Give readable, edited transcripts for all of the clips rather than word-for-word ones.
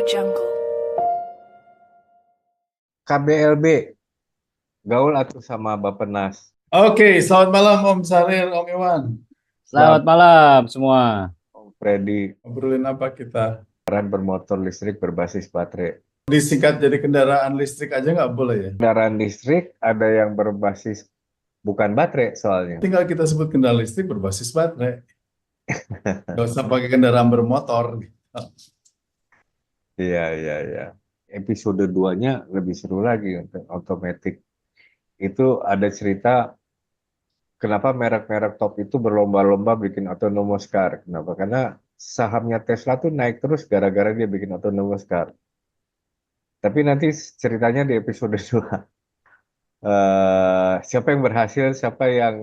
Jungle. KBLB, gaul atuh sama Bapenas. Oke, selamat malam Om Sarir, Om Iwan. Selamat malam semua. Om Freddy, Ngobrolin apa kita? kendaraan bermotor listrik berbasis baterai. Disingkat jadi kendaraan listrik aja nggak boleh ya? Kendaraan listrik ada yang berbasis bukan baterai soalnya. Tinggal kita sebut kendaraan listrik berbasis baterai. Nggak usah pakai kendaraan bermotor. Iya, iya, iya. Episode 2-nya lebih seru lagi untuk otomatis. Itu ada cerita kenapa merek-merek top itu berlomba-lomba bikin autonomous car. Kenapa? Karena sahamnya Tesla tuh naik terus gara-gara dia bikin autonomous car. Tapi nanti ceritanya di episode 2. Siapa yang berhasil, siapa yang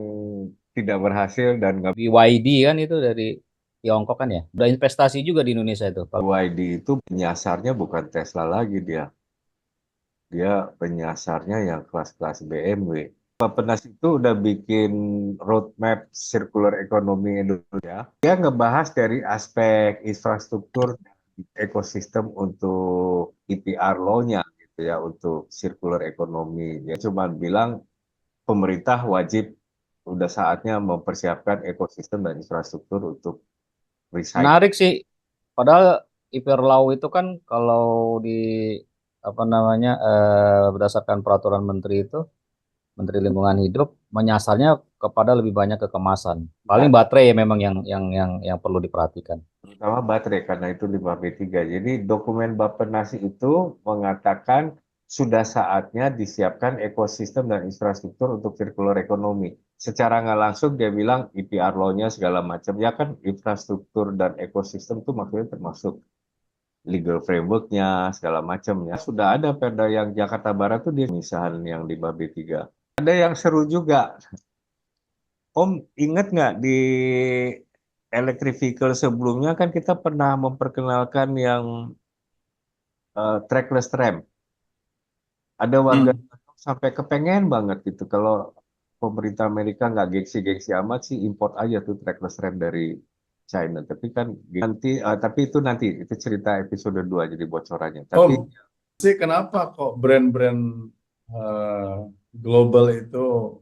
tidak berhasil dan nggak. BYD kan itu dari Tiongkok kan ya. Udah investasi juga di Indonesia itu. BYD itu penyasarnya bukan Tesla lagi dia. Dia penyasarnya yang kelas-kelas BMW. Bapenas itu udah bikin roadmap circular economy Indonesia. Dia ngebahas dari aspek infrastruktur dan ekosistem untuk EPR law-nya gitu ya, untuk circular economy. Dia cuma bilang pemerintah wajib udah saatnya mempersiapkan ekosistem dan infrastruktur untuk recycle. Menarik sih. Padahal Iperlau itu kan kalau di apa namanya berdasarkan peraturan menteri itu, Menteri Lingkungan Hidup menyasarnya kepada lebih banyak ke kemasan. Paling baterai ya memang yang perlu diperhatikan. Terutama baterai karena itu limbah B3. Jadi dokumen Bappenas itu mengatakan sudah saatnya disiapkan ekosistem dan infrastruktur untuk circular economy. Secara nggak langsung dia bilang EPR law-nya segala macam. Ya kan infrastruktur dan ekosistem itu maksudnya termasuk legal framework-nya segala macamnya. Sudah ada perda yang Jakarta Barat tuh dia misalnya yang limbah B3. Ada yang seru juga. Om ingat nggak di electric vehicle sebelumnya kan kita pernah memperkenalkan yang trackless tram. Ada warga sampai kepengen banget gitu kalau pemerintah Amerika nggak gengsi-gengsi amat sih import aja tuh trackless tram dari China. Tapi kan nanti tapi itu nanti itu cerita episode 2 jadi bocorannya. Tapi Om, sih kenapa kok brand-brand eh, global itu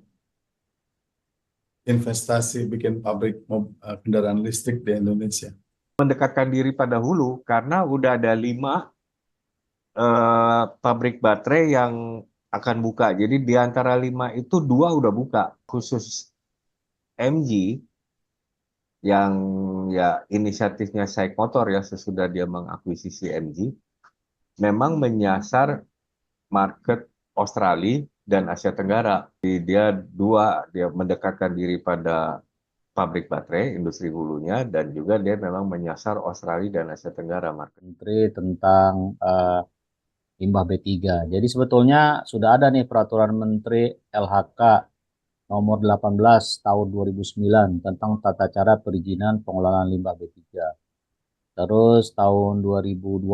investasi bikin pabrik kendaraan listrik di Indonesia? mendekatkan diri pada hulu karena udah ada 5 pabrik baterai yang akan buka. Jadi di antara 5 itu 2 udah buka. Khusus MG yang ya inisiatifnya Saik Motor ya sesudah dia mengakuisisi MG memang menyasar market Australia dan Asia Tenggara. Jadi dia mendekatkan diri pada pabrik baterai, industri hulunya, dan juga dia memang menyasar Australia dan Asia Tenggara market. Menteri tentang limbah B3. Jadi sebetulnya sudah ada nih peraturan Menteri LHK nomor 18 tahun 2009 tentang tata cara perizinan pengelolaan limbah B3. Terus tahun 2020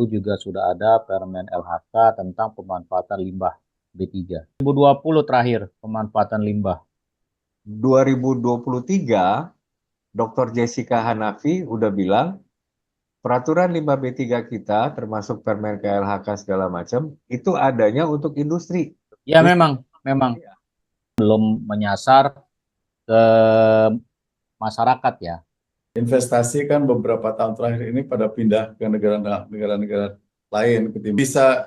juga sudah ada Permen LHK tentang pemanfaatan limbah B3. 2020 terakhir pemanfaatan limbah. 2023, Dr. Jessica Hanafi udah bilang peraturan limbah B3 kita termasuk Permen KLHK segala macam itu adanya untuk industri. Ya memang belum menyasar ke masyarakat ya. Investasi kan beberapa tahun terakhir ini pada pindah ke negara-negara lain. Bisa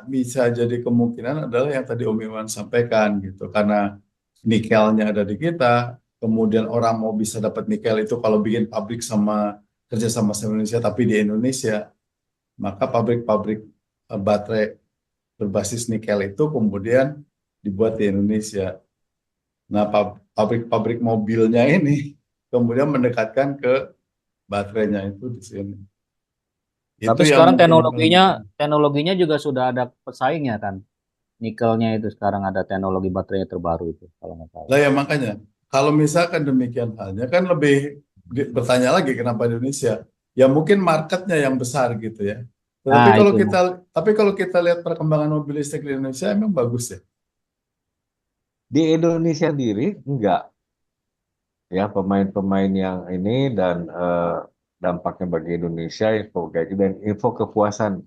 jadi kemungkinan adalah yang tadi Om Iwan sampaikan gitu, karena nikelnya ada di kita, kemudian orang mau bisa dapat nikel itu kalau bikin pabrik kerja sama Indonesia, tapi di Indonesia, maka pabrik-pabrik baterai berbasis nikel itu kemudian dibuat di Indonesia. Nah, pabrik-pabrik mobilnya ini kemudian mendekatkan ke baterainya itu di sini. Tapi Itu yang sekarang mungkin teknologinya juga sudah ada pesaingnya kan. Nikelnya itu sekarang ada teknologi baterainya terbaru itu kalau nggak salah. lah ya, makanya kalau misalkan demikian halnya kan lebih bertanya lagi kenapa Indonesia? Ya mungkin marketnya yang besar gitu ya. Tetapi Nah kalau itu kita lihat perkembangan mobil listrik di Indonesia emang bagus ya. Di Indonesia sendiri enggak ya pemain-pemain yang ini dan dampaknya bagi Indonesia info dan info kepuasan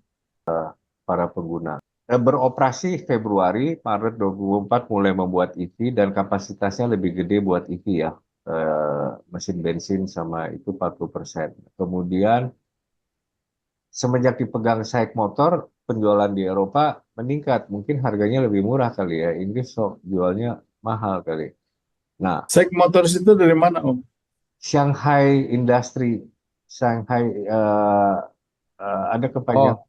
para pengguna. Beroperasi Februari, Maret 2024 mulai membuat EV dan kapasitasnya lebih gede buat EV ya. Mesin bensin sama itu 40%. Kemudian semenjak dipegang SAIC Motor, penjualan di Eropa meningkat. Mungkin harganya lebih murah kali ya. Inggris sok jualnya mahal kali. Nah, Sek Motors itu dari mana, Om? Shanghai Industry, Shanghai ada Oh, kepanjangan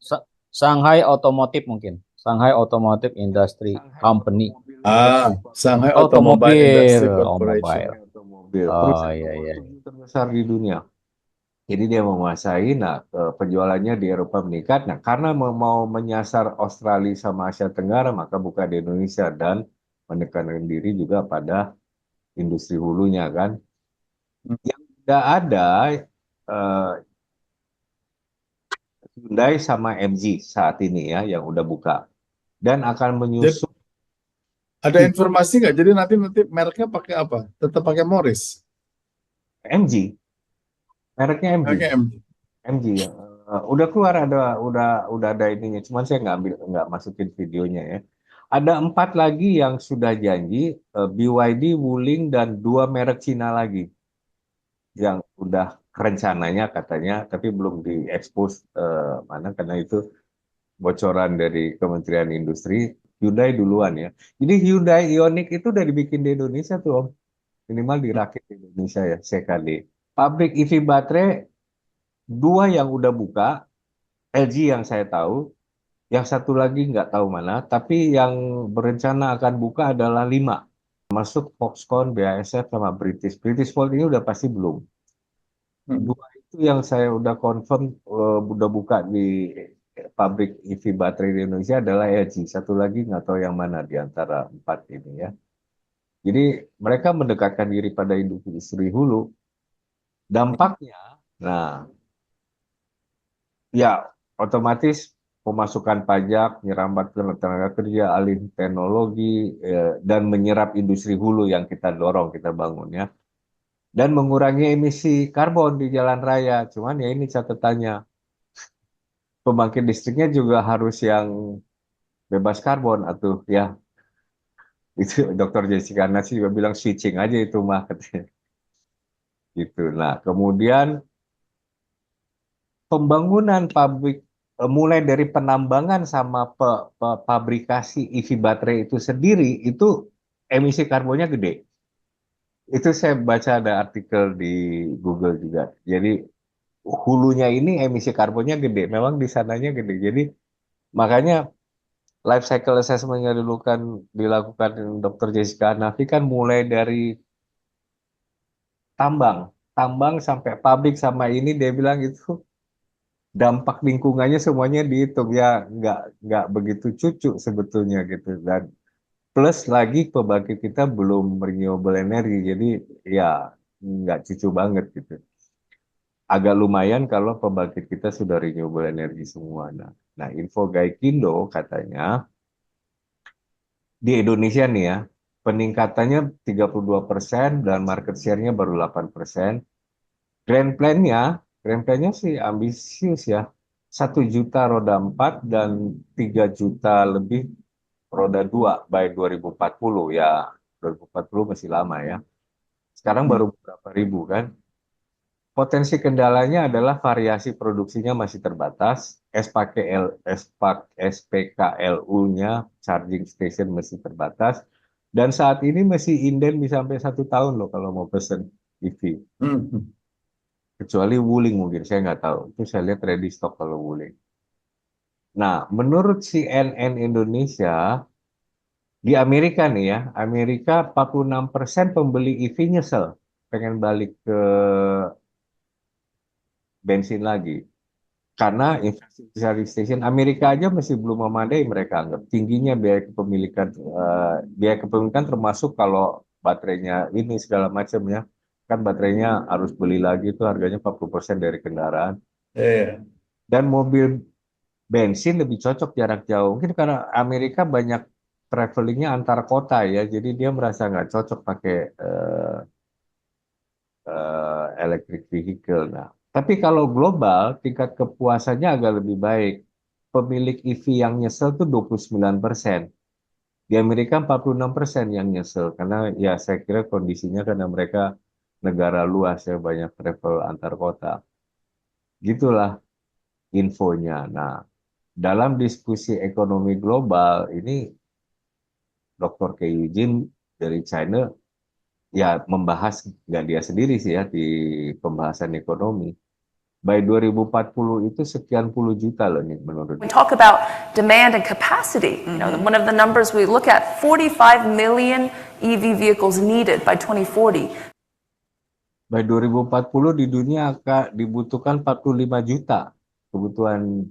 Shanghai Automotive mungkin. Shanghai Automotive Industry Shanghai Company. Automobile Ah, Shanghai Automobile Otomobil, Industry oh Corporation. mobile. Shanghai Automobile, Oh perusahaan iya nomor iya. 7 terbesar di dunia. Jadi dia menguasai, nah penjualannya di Eropa meningkat. Nah karena mau menyasar Australia sama Asia Tenggara, maka buka di Indonesia dan menekankan diri juga pada industri hulunya kan. Hmm. Yang tidak ada eh, Hyundai sama MG saat ini ya yang udah buka dan akan Jadi menyusul ada informasi nggak? Jadi nanti nanti mereknya pakai apa? Tetap pakai Morris. MG, mereknya MG. Pakai MG. MG ya. Udah keluar udah ada ininya, cuman saya nggak masukin videonya ya. Ada 4 lagi yang sudah janji, BYD, Wuling dan 2 merek Cina lagi yang udah rencananya katanya, tapi belum diekspos mana karena itu bocoran dari Kementerian Industri. Hyundai duluan ya. Jadi Hyundai Ioniq itu udah dibikin di Indonesia tuh Om, minimal dirakit di Indonesia ya, CKD. Pabrik EV baterai 2 yang udah buka, LG yang saya tahu, yang satu lagi nggak tahu mana, tapi yang berencana akan buka adalah 5, masuk Foxconn, BASF, sama British. British Volt ini udah pasti belum. Hmm. 2 itu yang saya udah confirm udah buka di pabrik EV baterai di Indonesia adalah LG. Satu lagi nggak tahu yang mana di antara 4 ini ya. Jadi mereka mendekatkan diri pada industri hulu. Dampaknya, nah ya otomatis pemasukan pajak, menyerap tenaga kerja, alih teknologi, dan menyerap industri hulu yang kita dorong, kita bangun ya. Dan mengurangi emisi karbon di jalan raya. Cuman ya ini catatannya, pembangkit listriknya juga harus yang bebas karbon atau ya itu Dr. Jessica Nasi juga bilang switching aja itu mah katanya. Gitu. Nah, kemudian pembangunan pabrik mulai dari penambangan sama pabrikasi EV baterai itu sendiri itu emisi karbonnya gede. Itu saya baca ada artikel di Google juga. Jadi hulunya ini emisi karbonnya gede. Memang di sananya gede. Jadi makanya life cycle assessment yang dilakukan Dr. Jessica Hanafi kan mulai dari tambang, tambang sampai pabrik sama ini dia bilang itu dampak lingkungannya semuanya dihitung ya nggak begitu cucu sebetulnya gitu dan plus lagi pembangkit kita belum renewable energy jadi ya nggak cucu banget gitu agak lumayan kalau pembangkit kita sudah renewable energy semua nah info Gaikindo katanya di Indonesia nih ya peningkatannya 32% dan market share-nya baru 8%. Grand Plan-nya sih ambisius ya. 1 juta roda 4 dan 3 juta lebih roda 2 by 2040 ya. 2040 masih lama ya. Sekarang Hmm. baru beberapa ribu kan. Potensi kendalanya adalah variasi produksinya masih terbatas. SPKLU-nya charging station masih terbatas. Dan saat ini masih inden bisa sampai 1 tahun loh kalau mau pesen EV. Hmm. Kecuali Wuling mungkin, saya nggak tahu. Itu saya lihat ready stock kalau Wuling. Nah, menurut CNN Indonesia, di Amerika nih ya, Amerika 46% pembeli EV nyesel. Pengen balik ke bensin lagi. Karena infrastruktur charging station Amerika aja masih belum memadai mereka anggap. Tingginya biaya kepemilikan termasuk kalau baterainya ini segala macamnya. Kan baterainya harus beli lagi itu harganya 40% dari kendaraan. Iya. Dan mobil bensin lebih cocok jarak jauh. Mungkin karena Amerika banyak travelingnya antar kota ya, jadi dia merasa nggak cocok pakai electric vehicle. Nah, tapi kalau global tingkat kepuasannya agak lebih baik. pemilik EV yang nyesel tuh 29%. Di Amerika 46% yang nyesel karena ya saya kira kondisinya karena mereka negara luas ya banyak travel antar kota. Gitulah infonya. Nah, dalam diskusi ekonomi global ini Dr. Ke Eugene dari China ya membahas nggak dia sendiri sih ya di pembahasan ekonomi. By 2040 itu sekian puluh juta loh nih menurut We dia. talk about demand and capacity. One of the numbers we look at, 45 million EV vehicles needed by 2040. By 2040 di dunia akan dibutuhkan 45 juta kebutuhan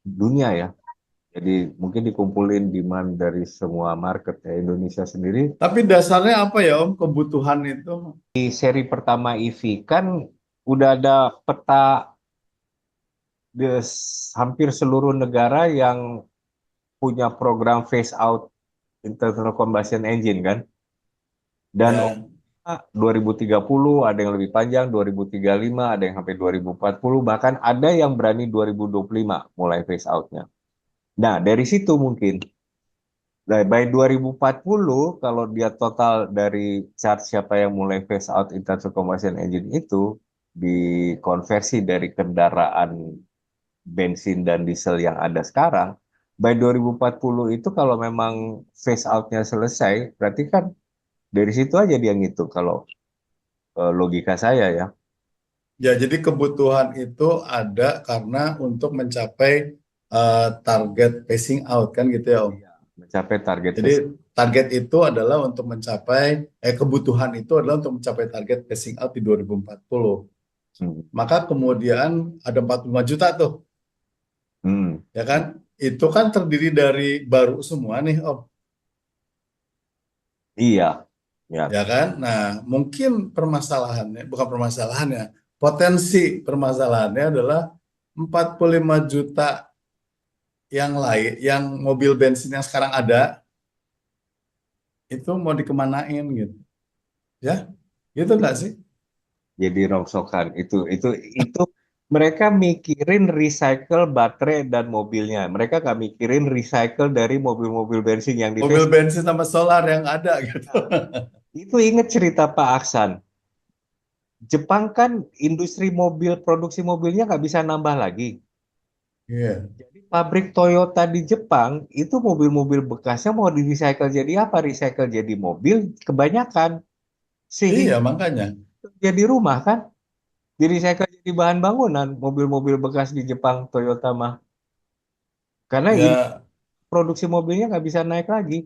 dunia ya. Jadi mungkin dikumpulin demand dari semua market ya. Indonesia sendiri Tapi dasarnya apa ya Om kebutuhan itu? di seri pertama EV kan udah ada peta di hampir seluruh negara yang punya program phase out internal combustion engine kan. Dan Ya, 2030 ada yang lebih panjang, 2035 ada yang sampai 2040, bahkan ada yang berani 2025 mulai phase out-nya. Nah, dari situ mungkin. Nah, by 2040, kalau dia total dari chart siapa yang mulai phase out internal combustion engine itu, dikonversi dari kendaraan bensin dan diesel yang ada sekarang, by 2040 itu kalau memang phase out-nya selesai, berarti kan dari situ aja dia ngitung kalau logika saya ya. ya jadi kebutuhan itu ada karena untuk mencapai target phasing out kan gitu ya Om. Iya, mencapai target Jadi phase. target itu adalah untuk mencapai kebutuhan itu adalah untuk mencapai target phasing out di 2040. Hmm. Maka kemudian ada 45 juta tuh, Hmm. ya kan? Itu kan terdiri dari baru semua nih Om, Iya, ya. ya kan? Nah, mungkin permasalahannya bukan permasalahannya, potensi permasalahannya adalah 45 juta yang lain, yang mobil bensin yang sekarang ada itu mau dikemanain gitu, ya? Gitu nggak sih? Jadi rongsokan itu mereka mikirin recycle baterai dan mobilnya. Mereka nggak mikirin recycle dari mobil-mobil bensin yang di Mobil face. bensin sama solar yang ada gitu. Itu inget cerita Pak Aksan. Jepang kan industri mobil, produksi mobilnya nggak bisa nambah lagi. Iya. Jadi pabrik Toyota di Jepang itu mobil-mobil bekasnya mau di recycle jadi apa? Recycle jadi mobil kebanyakan. Iya, Sehingga makanya. jadi rumah kan? Di recycle jadi bahan bangunan mobil-mobil bekas di Jepang Toyota mah. Karena ini Ya, produksi mobilnya nggak bisa naik lagi.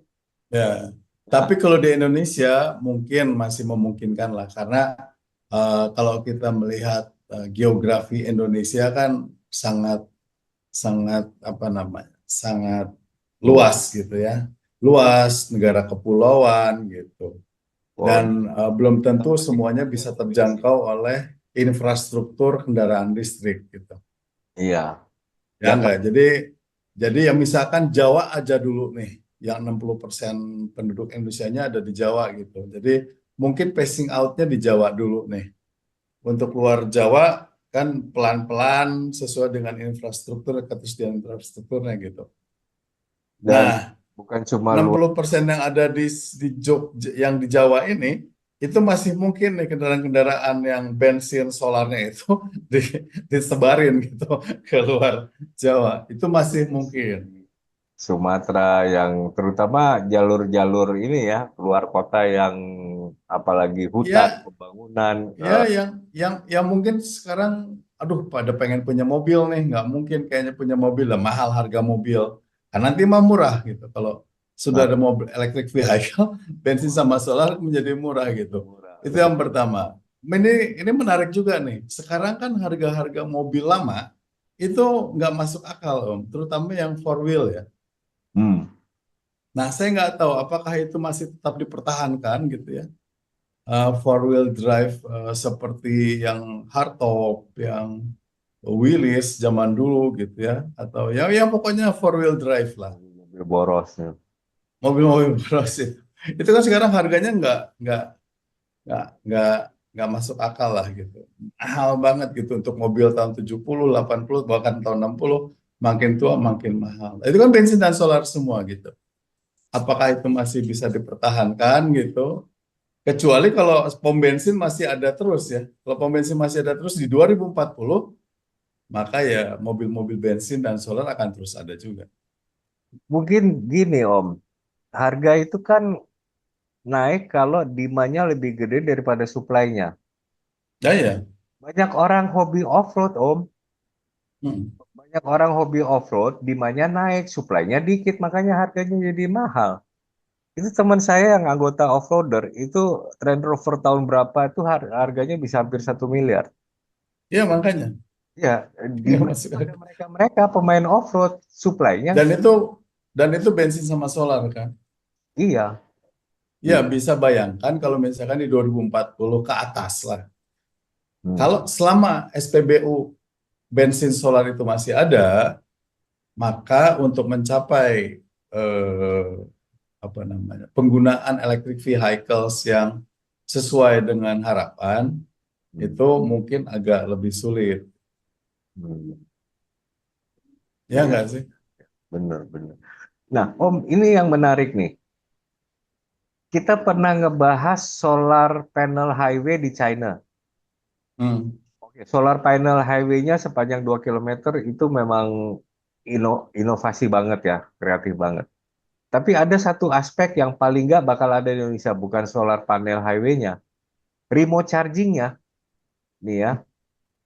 ya. Nah, Tapi kalau di Indonesia mungkin masih memungkinkan lah karena kalau kita melihat geografi Indonesia kan sangat sangat apa namanya? Sangat luas. luas gitu ya. Luas, negara kepulauan gitu. Oh, Dan belum tentu masih semuanya punya bisa provinsi. terjangkau oleh infrastruktur kendaraan listrik gitu. Iya. Ya Ya, enggak. Jadi yang misalkan Jawa aja dulu nih, yang 60% penduduk Indonesianya ada di Jawa gitu. Jadi mungkin passing out-nya di Jawa dulu nih. Untuk luar Jawa kan pelan-pelan sesuai dengan infrastruktur, ketersediaan infrastrukturnya gitu. dan Nah, bukan cuma enam luas. puluh persen yang ada di Jogja, yang di Jawa ini itu masih mungkin nih kendaraan-kendaraan yang bensin solarnya itu disebarin gitu ke luar Jawa. Itu masih mungkin. Sumatera yang terutama jalur-jalur ini ya, keluar kota yang apalagi hutan, Ya, pembangunan. ya yang mungkin sekarang aduh pada pengen punya mobil nih, nggak mungkin kayaknya punya mobil lah, mahal harga mobil. Kan nanti mah murah gitu. Kalau sudah Nah, ada mobil electric vehicle, bensin sama solar menjadi murah gitu. murah, Itu lebih. yang pertama. Ini menarik juga nih. Sekarang kan harga-harga mobil lama itu nggak masuk akal Om, terutama yang four wheel ya. Hmm. Nah, saya nggak tahu apakah itu masih tetap dipertahankan gitu ya. Four wheel drive seperti yang hardtop, yang Willys zaman dulu gitu ya, atau yang pokoknya four wheel drive lah, Mobil borosnya. mobil-mobil cross itu. Itu kan sekarang harganya nggak nggak nggak masuk akal lah gitu, mahal banget gitu untuk mobil tahun 70, 80 bahkan tahun 60 makin tua makin mahal. Itu kan bensin dan solar semua gitu. Apakah itu masih bisa dipertahankan gitu? Kecuali kalau pom bensin masih ada terus ya. Kalau pom bensin masih ada terus di 2040, maka ya mobil-mobil bensin dan solar akan terus ada juga. Mungkin gini Om, harga itu kan naik kalau demand-nya lebih gede daripada supply-nya. Ya ya. Banyak orang hobi off-road Om, Hmm. banyak orang hobi off-road, demand-nya naik, supply-nya dikit, makanya harganya jadi mahal. Itu teman saya yang anggota off-roader, itu Range Rover tahun berapa itu harganya bisa hampir 1 miliar. Ya makanya. Ya, Ya, demand masih pada ada. mereka-mereka pemain off-road, supply-nya Dan itu bensin sama solar kan. iya. Ya Iya. bisa bayangkan kalau misalkan di 2040 ke atas lah. Hmm. Kalau selama SPBU bensin solar itu masih ada, maka untuk mencapai eh, apa namanya penggunaan electric vehicles yang sesuai dengan harapan Hmm. itu mungkin agak lebih sulit, Hmm. ya Iya, nggak sih? benar-benar. Nah, Om, ini yang menarik nih. Kita pernah ngebahas solar panel highway di China. Hmm. Oke, solar panel highway-nya sepanjang 2 kilometer itu memang inovasi banget ya, kreatif banget. Tapi ada satu aspek yang paling nggak bakal ada di Indonesia, bukan solar panel highway-nya. Remote charging-nya, nih ya.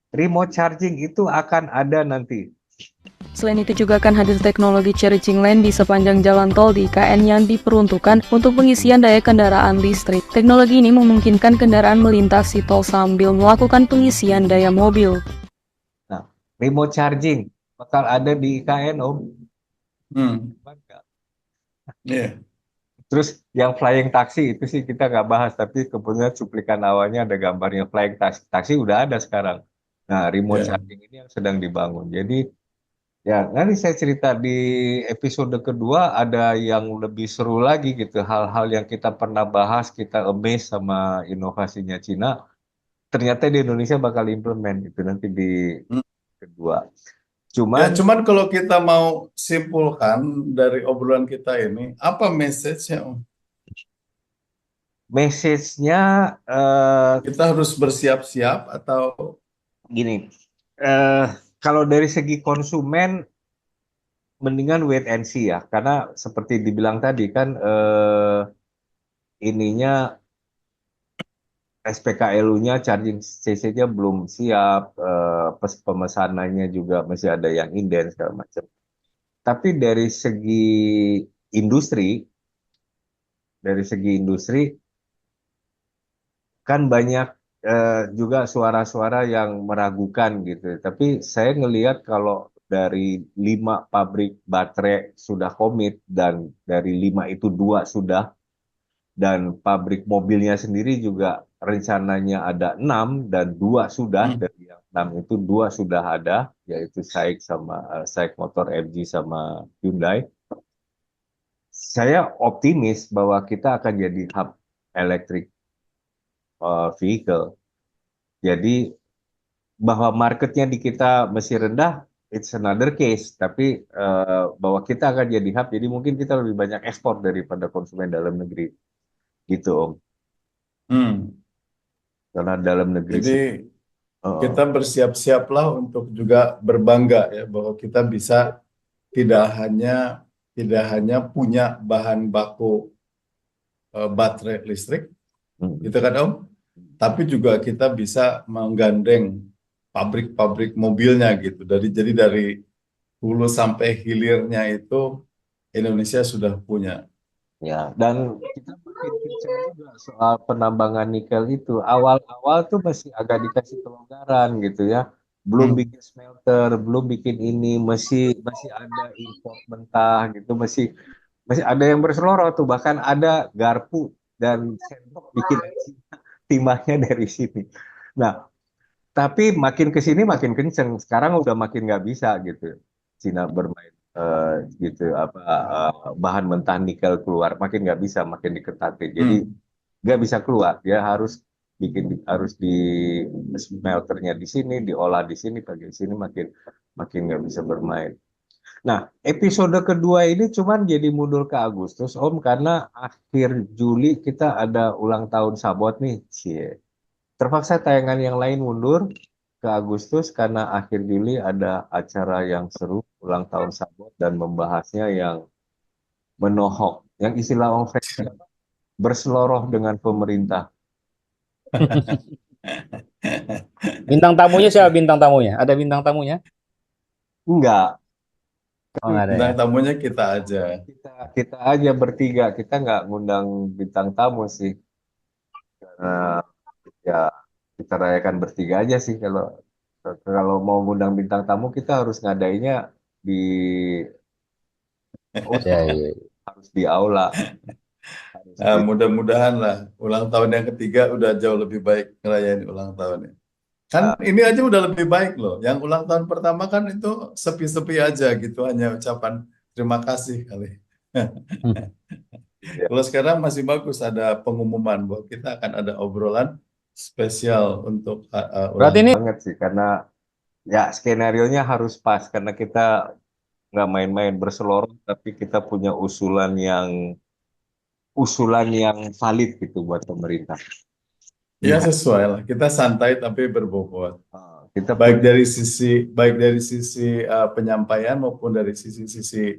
Remote charging itu akan ada nanti. Selain itu juga akan hadir teknologi charging lane di sepanjang jalan tol di IKN yang diperuntukkan untuk pengisian daya kendaraan listrik. Teknologi ini memungkinkan kendaraan melintasi tol sambil melakukan pengisian daya mobil. Nah, remote charging bakal ada di IKN, Om. Hmm. Iya. Terus yang flying taxi itu sih kita nggak bahas, tapi kebetulan cuplikan awalnya ada gambarnya flying taxi. Taxi udah ada sekarang. Nah, remote Ya. charging ini yang sedang dibangun. Jadi ya nanti saya cerita di episode kedua ada yang lebih seru lagi gitu. Hal-hal yang kita pernah bahas, kita amazed sama inovasinya Cina, ternyata di Indonesia bakal implement itu nanti di Hmm. kedua. Ya, Cuman cuman kalau kita mau simpulkan dari obrolan kita ini, apa message-nya, Om? message-nya Kita harus bersiap-siap atau gini, eh, kalau dari segi konsumen mendingan wait and see ya, karena seperti dibilang tadi kan ininya SPKLU-nya charging CC-nya belum siap, pemesanannya juga masih ada yang inden segala macam. Tapi industri, dari segi industri kan banyak juga suara-suara yang meragukan gitu. Tapi saya ngelihat kalau dari 5 pabrik baterai sudah komit dan dari 5 itu 2 sudah, dan pabrik mobilnya sendiri juga rencananya ada 6 dan 2 sudah, hmm, dari yang 6 itu 2 sudah ada, yaitu SAIC Motor MG sama Hyundai. Saya optimis bahwa kita akan jadi hub electric vehicle. Jadi bahwa marketnya di kita masih rendah, it's another case. Tapi bahwa kita akan jadi hub, jadi mungkin kita lebih banyak ekspor daripada konsumen dalam negeri, gitu Om. hmm. Karena dalam negeri Jadi sih, kita bersiap-siaplah untuk juga berbangga ya bahwa kita bisa tidak hanya tidak hanya punya bahan baku baterai listrik, mm, gitu kan Om, tapi juga kita bisa menggandeng pabrik-pabrik mobilnya gitu. Jadi dari hulu sampai hilirnya itu Indonesia sudah punya. ya. Dan kita makin kencang juga soal penambangan nikel itu. Awal-awal tuh masih agak dikasih kelonggaran gitu ya. Belum Hmm. bikin smelter, belum bikin ini, masih masih ada import mentah gitu, masih masih ada yang berseloroh tuh, bahkan ada garpu dan sendok bikin timahnya dari sini. Nah, tapi makin ke sini makin kenceng. Sekarang udah makin nggak bisa gitu. Cina bermain gitu apa bahan mentah nikel keluar, makin nggak bisa, makin diketatin. Jadi Hmm. nggak bisa keluar. Dia harus di smelternya di sini, diolah di sini, pakai di sini, makin makin nggak bisa bermain. Nah, episode kedua ini cuman jadi mundur ke Agustus, Om, karena akhir Juli kita ada ulang tahun Sabot nih. Cie. Terpaksa tayangan yang lain mundur ke Agustus karena akhir Juli ada acara yang seru, ulang tahun Sabot, dan membahasnya yang menohok. Yang istilah Om Freddy berseloroh dengan pemerintah. Bintang tamunya siapa bintang tamunya? Ada bintang tamunya? Enggak, Oh, nggak ada ya? Bintang tamunya kita aja. kita aja bertiga, kita nggak ngundang bintang tamu sih. Karena ya kita rayakan bertiga aja sih. Kalau mau ngundang bintang tamu kita harus ngadainnya di Ya, ya. harus di aula. Harus Nah, di- mudah-mudahan lah ulang tahun yang ketiga udah jauh lebih baik ngerayain ulang tahunnya. Kan ini aja udah lebih baik loh. Yang ulang tahun pertama kan itu sepi-sepi aja gitu, hanya ucapan terima kasih kali. Kalau sekarang masih bagus ada pengumuman bahwa kita akan ada obrolan spesial untuk Berarti ulang ini banget sih karena ya skenarionya harus pas karena kita nggak main-main berseloroh tapi kita punya usulan yang valid gitu buat pemerintah. ya sesuai lah. Kita santai tapi berbobot. Kita Baik dari sisi penyampaian maupun dari sisi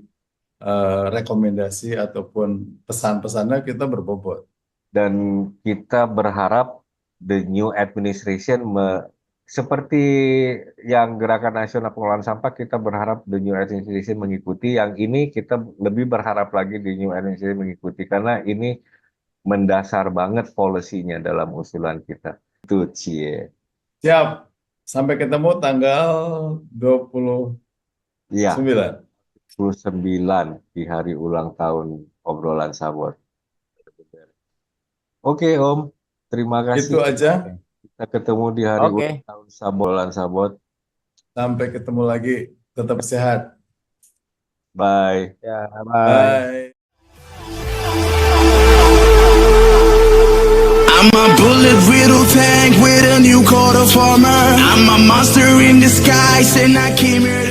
rekomendasi ataupun pesan-pesannya kita berbobot. dan kita berharap the new administration seperti yang Gerakan Nasional Pengelolaan Sampah, kita berharap the new administration mengikuti. Yang ini kita lebih berharap lagi the new administration mengikuti karena ini mendasar banget polisinya dalam usulan kita. Itu cie. Siap. Sampai ketemu tanggal 29. Iya, 29 di hari ulang tahun obrolan Sabot. Oke Om, terima Itu kasih. aja. Kita ketemu di hari Oke. ulang tahun obrolan Sabot. Sampai ketemu lagi. Tetap sehat. Bye. ya, bye. Bye. I'm a bullet riddle tank with a new coat of armor. I'm a monster in disguise and I came here to